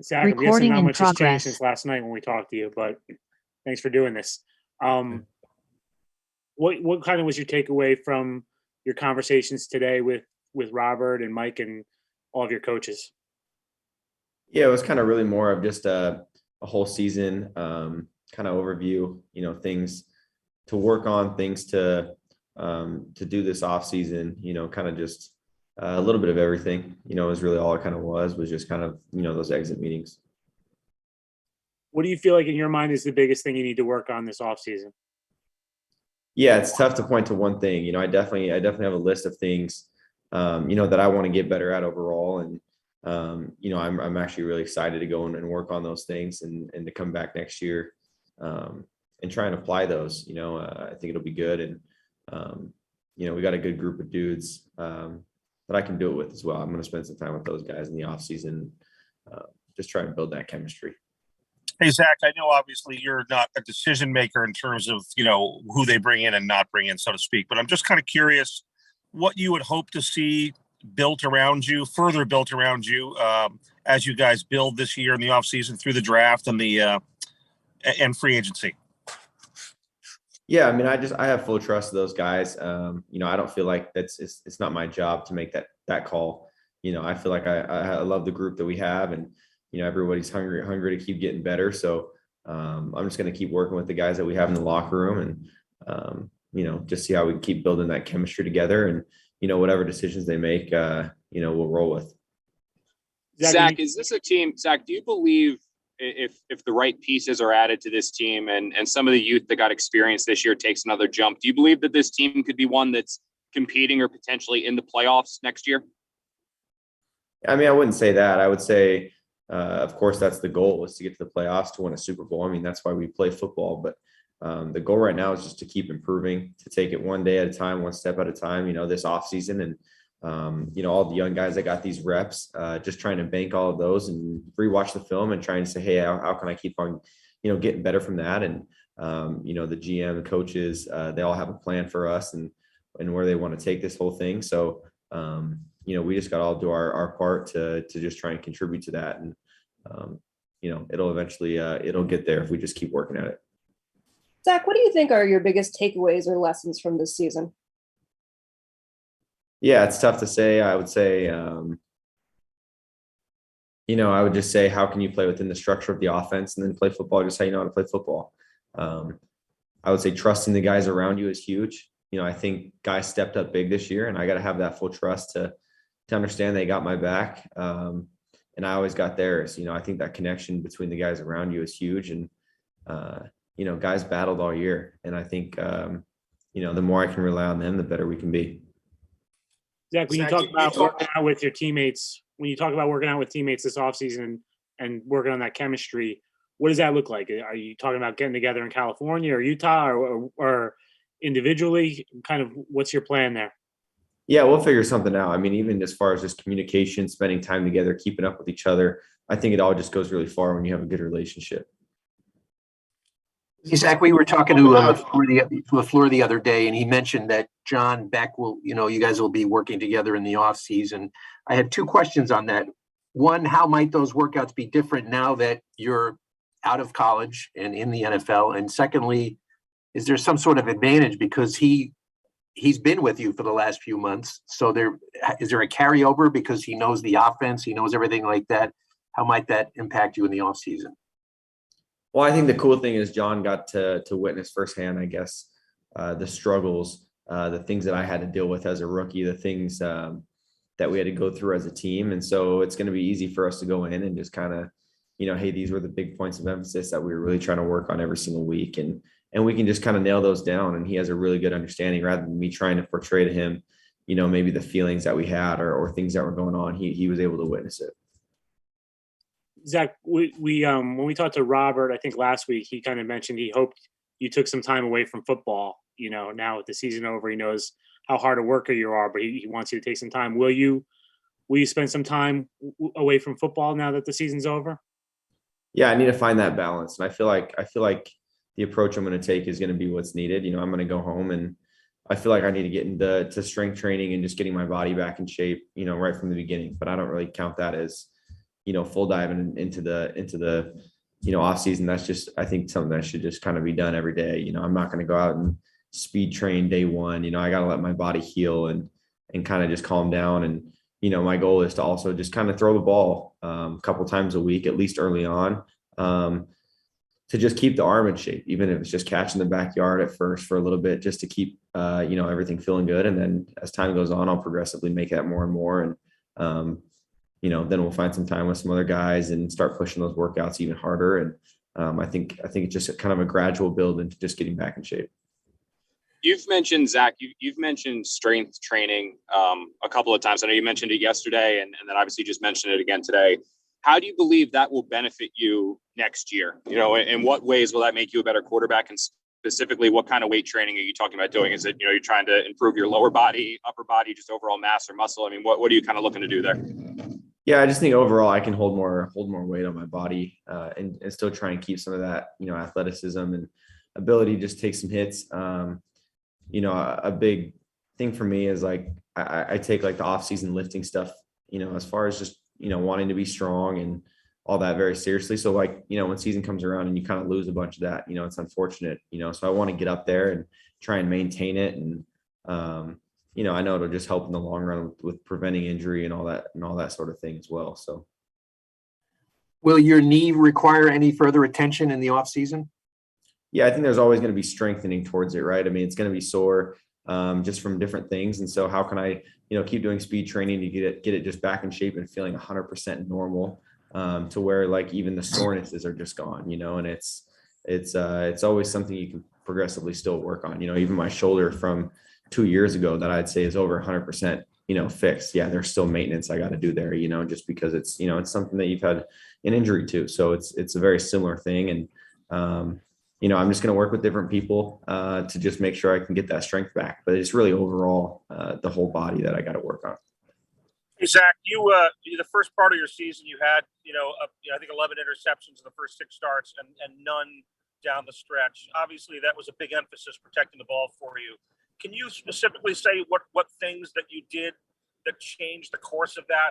Zach, I'm guessing Recording not in much has changed progress. since last night when we talked to you, but thanks for doing this. Um, what kind of was your takeaway from your conversations today with Robert and Mike and all of your coaches? Yeah, it was kind of really more of just a whole season kind of overview, things to work on, things to do this off season, kind of just a little bit of everything, is really all it kind of was just kind of, those exit meetings. What do you feel like in your mind is the biggest thing you need to work on this off season? Yeah, it's tough to point to one thing. I definitely have a list of things, that I want to get better at overall. And, I'm actually really excited to go and work on those things and to come back next year, and try and apply those. I think it'll be good. And, we got a good group of dudes, that I can do it with as well. I'm going to spend some time with those guys in the off season, just try and build that chemistry. Hey, Zach, I know obviously you're not a decision maker in terms of, who they bring in and not bring in, so to speak, but I'm just kind of curious what you would hope to see further built around you, as you guys build this year in the offseason through the draft and and free agency. Yeah, I mean, I have full trust of those guys. I don't feel like it's not my job to make that call. I feel like I love the group that we have, and everybody's hungry to keep getting better. So I'm just going to keep working with the guys that we have in the locker room, and just see how we can keep building that chemistry together. And whatever decisions they make, we'll roll with. Zach, is this a team? Zach, do you believe if the right pieces are added to this team and some of the youth that got experience this year takes another jump, do you believe that this team could be one that's competing or potentially in the playoffs next year? I mean, I wouldn't say that. I would say, of course, that's the goal, is to get to the playoffs, to win a Super Bowl. I mean, that's why we play football. But the goal right now is just to keep improving, to take it one day at a time, one step at a time, this off season. And, all the young guys that got these reps, just trying to bank all of those and rewatch the film and try and say, hey, how can I keep on, getting better from that? And, the GM and coaches, they all have a plan for us and where they want to take this whole thing. So, we just got to all do our part to just try and contribute to that. And, it'll eventually, it'll get there if we just keep working at it. Zach, what do you think are your biggest takeaways or lessons from this season? Yeah, it's tough to say. I would say, I would just say, how can you play within the structure of the offense and then play football just how you know how to play football? I would say trusting the guys around you is huge. I think guys stepped up big this year, and I got to have that full trust to understand they got my back. And I always got theirs. I think that connection between the guys around you is huge. And, guys battled all year. And I think, the more I can rely on them, the better we can be. Zach, when you talk about working out with your teammates, when you talk about working out with teammates this offseason and working on that chemistry, what does that look like? Are you talking about getting together in California or Utah or individually? Kind of what's your plan there? Yeah, we'll figure something out. I mean, even as far as just communication, spending time together, keeping up with each other, I think it all just goes really far when you have a good relationship. Zach, we were talking to LaFleur the other day, and he mentioned that John Beck will, you guys will be working together in the off season. I had two questions on that. One, how might those workouts be different now that you're out of college and in the NFL? And secondly, is there some sort of advantage because he's been with you for the last few months? So is there a carryover because he knows the offense, he knows everything like that? How might that impact you in the off season? Well, I think the cool thing is John got to witness firsthand, I guess, the struggles, the things that I had to deal with as a rookie, the things that we had to go through as a team. And so it's going to be easy for us to go in and just kind of, hey, these were the big points of emphasis that we were really trying to work on every single week. And we can just kind of nail those down. And he has a really good understanding rather than me trying to portray to him, maybe the feelings that we had or things that were going on. He was able to witness it. Zach, we when we talked to Robert, I think last week, he kind of mentioned he hoped you took some time away from football. Now with the season over, he knows how hard a worker you are, but he wants you to take some time. Will you spend some time away from football now that the season's over? Yeah, I need to find that balance. And I feel like the approach I'm going to take is going to be what's needed. I'm going to go home, and I feel like I need to get into strength training and just getting my body back in shape, right from the beginning. But I don't really count that as full diving into the off season. That's just, I think, something that should just kind of be done every day. I'm not going to go out and speed train day one. I got to let my body heal and kind of just calm down. And, my goal is to also just kind of throw the ball a couple times a week, at least early on, to just keep the arm in shape, even if it's just catching the backyard at first for a little bit, just to keep, everything feeling good. And then as time goes on, I'll progressively make that more and more. And, then we'll find some time with some other guys and start pushing those workouts even harder. And I think it's just kind of a gradual build into just getting back in shape. You've mentioned, Zach, you've mentioned strength training a couple of times. I know you mentioned it yesterday and then obviously just mentioned it again today. How do you believe that will benefit you next year? In what ways will that make you a better quarterback? And specifically, what kind of weight training are you talking about doing? Is it, you're trying to improve your lower body, upper body, just overall mass or muscle? I mean, what are you kind of looking to do there? Yeah, I just think overall I can hold more weight on my body and still try and keep some of that, athleticism and ability to just take some hits. A big thing for me is like, I take like the off season lifting stuff, as far as just, wanting to be strong and all that very seriously. So like, when season comes around and you kind of lose a bunch of that, it's unfortunate, so I want to get up there and try and maintain it. And, I know it'll just help in the long run with preventing injury and all that sort of thing as well. So. Will your knee require any further attention in the off season? Yeah, I think there's always going to be strengthening towards it, right? I mean, it's going to be sore just from different things. And so how can I, keep doing speed training to get it just back in shape and feeling 100% normal to where like even the sorenesses are just gone, and it's always something you can progressively still work on. Even my shoulder from 2 years ago that I'd say is over 100%, fixed. Yeah, there's still maintenance I got to do there, just because it's, it's something that you've had an injury to. So it's a very similar thing. And, I'm just going to work with different people to just make sure I can get that strength back. But it's really overall the whole body that I got to work on. Hey, Zach, you the first part of your season, you had, I think 11 interceptions in the first 6 starts and none down the stretch. Obviously, that was a big emphasis protecting the ball for you. Can you specifically say what things that you did that changed the course of that?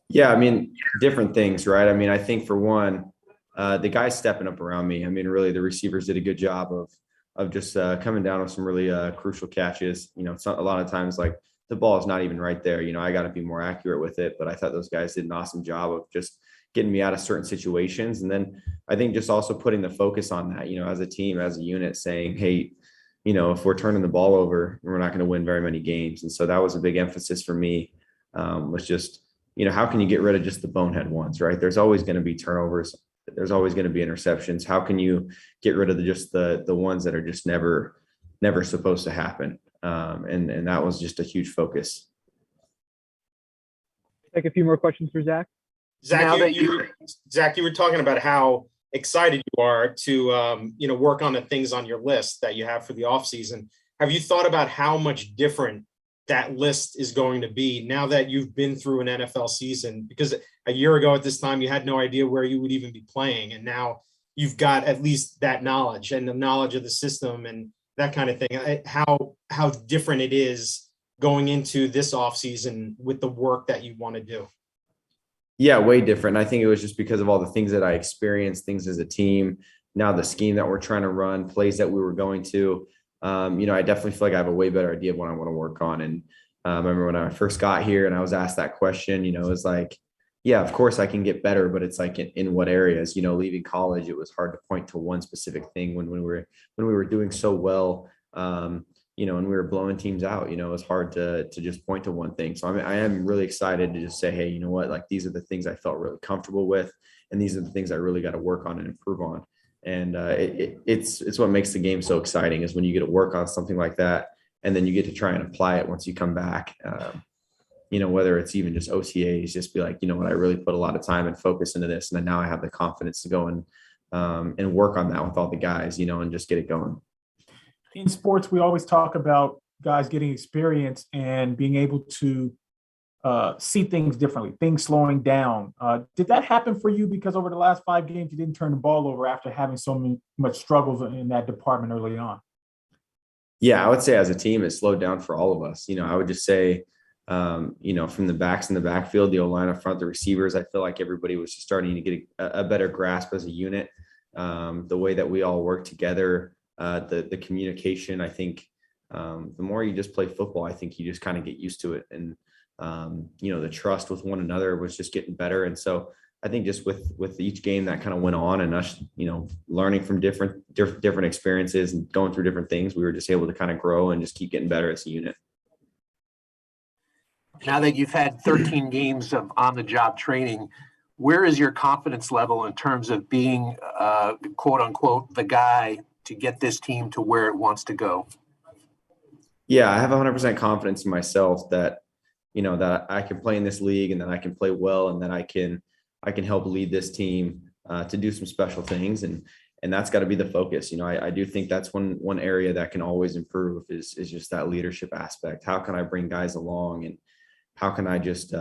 Yeah, I mean, different things, right? I mean, I think for one, the guys stepping up around me. I mean, really, the receivers did a good job of just coming down with some really crucial catches. It's not, a lot of times like the ball is not even right there. I got to be more accurate with it. But I thought those guys did an awesome job of just getting me out of certain situations. And then I think just also putting the focus on that, as a team, as a unit, saying, hey, if we're turning the ball over, we're not going to win very many games. And so that was a big emphasis for me, was just, how can you get rid of just the bonehead ones, right? There's always going to be turnovers. There's always going to be interceptions. How can you get rid of just the ones that are just never supposed to happen? And that was just a huge focus. Take a few more questions for Zach. Zach, you were talking about how excited you are to work on the things on your list that you have for the offseason. Have you thought about how much different that list is going to be now that you've been through an NFL season? Because a year ago at this time, you had no idea where you would even be playing. And now you've got at least that knowledge and the knowledge of the system and that kind of thing. How different it is going into this offseason with the work that you want to do. Yeah, way different. I think it was just because of all the things that I experienced, things as a team, now the scheme that we're trying to run, plays that we were going to. I definitely feel like I have a way better idea of what I want to work on. And I remember when I first got here and I was asked that question, it was like, yeah, of course I can get better, but it's like in what areas? Leaving college, it was hard to point to one specific thing when we were doing so well. And we were blowing teams out, it was hard to just point to one thing. So I am really excited to just say, hey, you know what, like these are the things I felt really comfortable with. And these are the things I really got to work on and improve on. And it's what makes the game so exciting is when you get to work on something like that. And then you get to try and apply it once you come back, whether it's even just OTAs, just be like, what, I really put a lot of time and focus into this. And then now I have the confidence to go and work on that with all the guys, and just get it going. In sports, we always talk about guys getting experience and being able to see things differently, things slowing down. Did that happen for you? Because over the last 5 games, you didn't turn the ball over after having so much struggles in that department early on. Yeah, I would say as a team, it slowed down for all of us. I would just say, from the backs in the backfield, the O-line up front, the receivers, I feel like everybody was just starting to get a better grasp as a unit. The way that we all work together, the communication, I think the more you just play football, I think you just kind of get used to it. And, the trust with one another was just getting better. And so I think just with each game that kind of went on and us, learning from different experiences and going through different things, we were just able to kind of grow and just keep getting better as a unit. Now that you've had 13 games of on-the-job training, where is your confidence level in terms of being, quote unquote, the guy to get this team to where it wants to go? Yeah, I have 100% confidence in myself that, that I can play in this league and that I can play well and that I can help lead this team to do some special things. And that's got to be the focus. I do think that's one area that can always improve is just that leadership aspect. How can I bring guys along, and how can I just,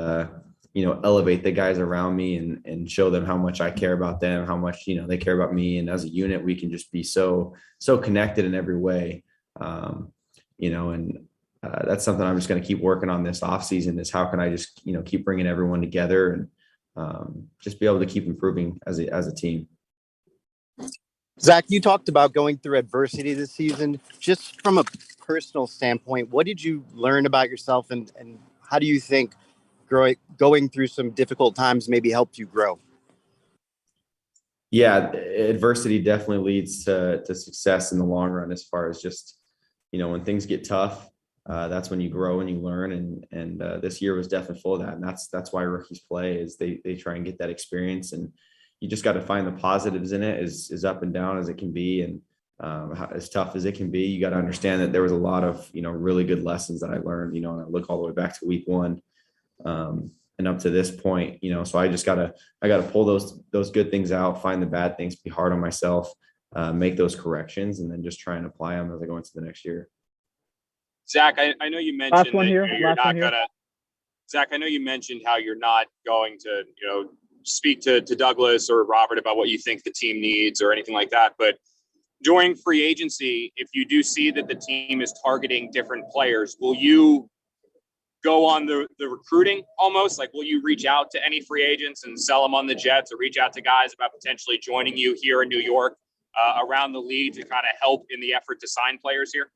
elevate the guys around me and show them how much I care about them, how much, they care about me. And as a unit, we can just be so connected in every way. That's something I'm just going to keep working on this off season is how can I just, keep bringing everyone together and just be able to keep improving as a team. Zach, you talked about going through adversity this season. Just from a personal standpoint, what did you learn about yourself and how do you think going through some difficult times maybe helped you grow? Yeah, adversity definitely leads to success in the long run as far as just, when things get tough, that's when you grow and you learn. And this year was definitely full of that. And that's why rookies play is they try and get that experience, and you just got to find the positives in it as up and down as it can be. And as tough as it can be, you got to understand that there was a lot of, really good lessons that I learned, and I look all the way back to week 1 and up to this point, so I got to pull those good things out, find the bad things, be hard on myself, make those corrections, and then just try and apply them as I go into the next year. Zach, I know you mentioned Zach, I know you mentioned how you're not going to, speak to Douglas or Robert about what you think the team needs or anything like that. But during free agency, if you do see that the team is targeting different players, will you go on the recruiting almost? Like, will you reach out to any free agents and sell them on the Jets, or reach out to guys about potentially joining you here in New York around the league to kind of help in the effort to sign players here?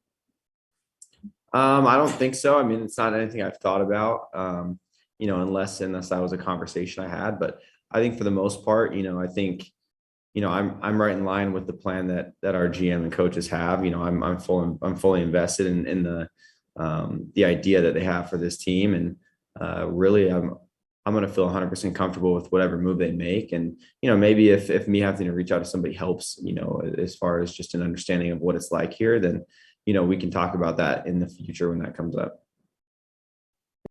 I don't think so. I mean, it's not anything I've thought about, unless that was a conversation I had. But I think for the most part, I think, I'm right in line with the plan that our GM and coaches have. I'm fully invested in the idea that they have for this team, and really, I'm going to feel 100% comfortable with whatever move they make. And maybe if me having to reach out to somebody helps, as far as just an understanding of what it's like here, then we can talk about that in the future when that comes up.